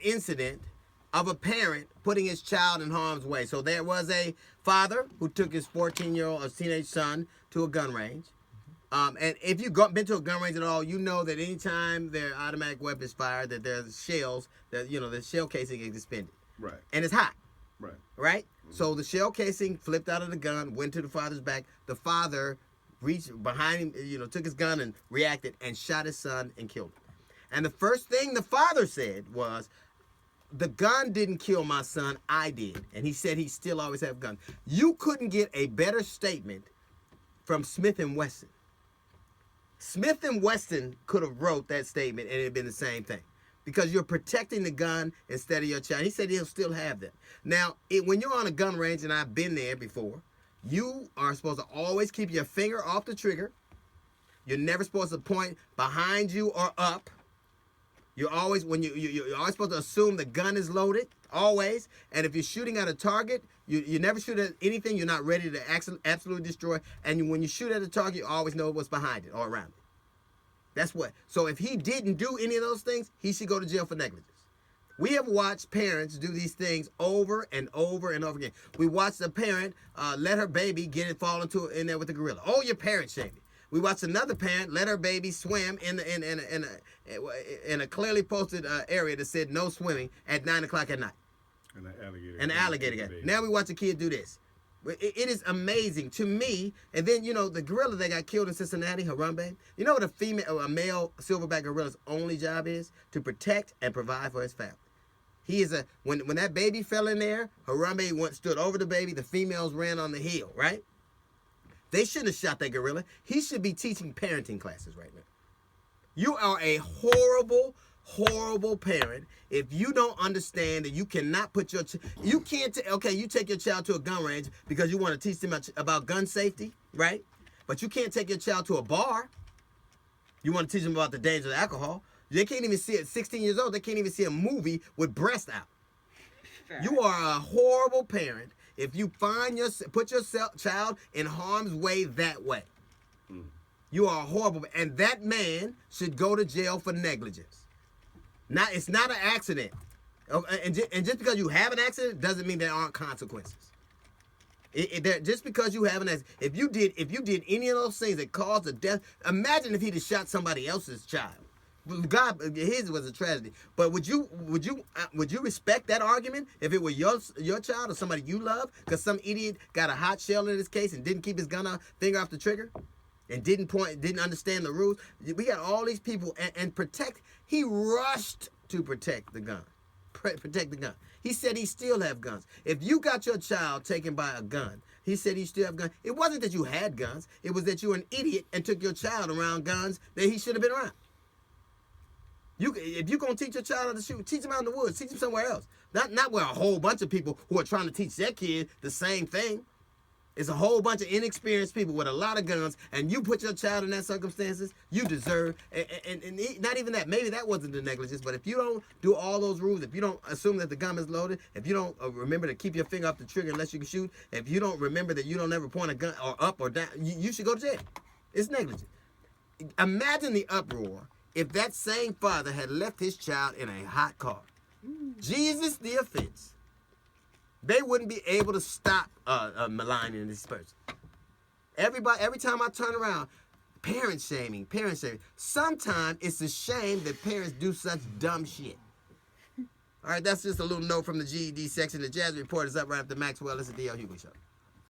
incident of a parent putting his child in harm's way. So there was a father who took his 14-year-old, teenage son to a gun range. And if you've been to a gun range at all, you know that anytime there are automatic weapons fired, that there's shells, that the shell casing is expended. Right. And it's hot. Right. Right? So the shell casing flipped out of the gun, went to the father's back. The father reached behind him, took his gun and reacted and shot his son and killed him. And the first thing the father said was, the gun didn't kill my son, I did. And he said he still always have guns. You couldn't get a better statement from Smith & Wesson. Smith & Wesson could have wrote that statement and it had been the same thing. Because you're protecting the gun instead of your child. He said he'll still have them. Now, when you're on a gun range, and I've been there before, you are supposed to always keep your finger off the trigger. You're never supposed to point behind you or up. You're always, you're always supposed to assume the gun is loaded, always. And if you're shooting at a target, you never shoot at anything you're not ready to absolutely destroy. And when you shoot at a target, you always know what's behind it or around it. That's what. So if he didn't do any of those things, he should go to jail for negligence. We have watched parents do these things over and over and over again. We watched a parent let her baby fall in there with a gorilla. Oh, you're parent shaming. We watched another parent let her baby swim in a clearly posted area that said no swimming at 9 o'clock at night. And an alligator got. Now we watch a kid do this. It is amazing to me. And then, the gorilla that got killed in Cincinnati, Harambe, you know what a male silverback gorilla's only job is? To protect and provide for his family. He is when that baby fell in there, Harambe stood over the baby, the females ran on the hill, right? They shouldn't have shot that gorilla. He should be teaching parenting classes right now. You are a horrible, horrible parent if you don't understand that you cannot put your you take your child to a gun range because you want to teach them about gun safety, right? But you can't take your child to a bar. You want to teach them about the danger of alcohol. They can't even see it. 16 years old, they can't even see a movie with breast out. Fair. You are a horrible parent if you put your child in harm's way that way. You are horrible, and that man should go to jail for negligence. It's not an accident, and just because you have an accident doesn't mean there aren't consequences. Just because you have an accident, if you did any of those things that caused the death, imagine if he'd have shot somebody else's child. God, his was a tragedy. But would you respect that argument if it were your child or somebody you love? Because some idiot got a hot shell in his case and didn't keep his finger off the trigger, and didn't understand the rules. We got all these people and protect. He rushed to protect the gun. Protect the gun. He said he still have guns. If you got your child taken by a gun, he said he still have guns. It wasn't that you had guns. It was that you were an idiot and took your child around guns that he should have been around. If you're going to teach your child how to shoot, teach him out in the woods. Teach him somewhere else. Not where a whole bunch of people who are trying to teach their kid the same thing. It's a whole bunch of inexperienced people with a lot of guns, and you put your child in that circumstances, you deserve, and not even that. Maybe that wasn't the negligence, but if you don't do all those rules, if you don't assume that the gun is loaded, if you don't remember to keep your finger off the trigger unless you can shoot, if you don't remember that you don't ever point a gun or up or down, you should go to jail. It's negligent. Imagine the uproar if that same father had left his child in a hot car. Jesus, the offense. They wouldn't be able to stop maligning this person. Every time I turn around, parent shaming. Sometimes it's a shame that parents do such dumb shit. All right, that's just a little note from the GED section. The Jazz Report is up right after Maxwell. It's the D.L. Hughley Show.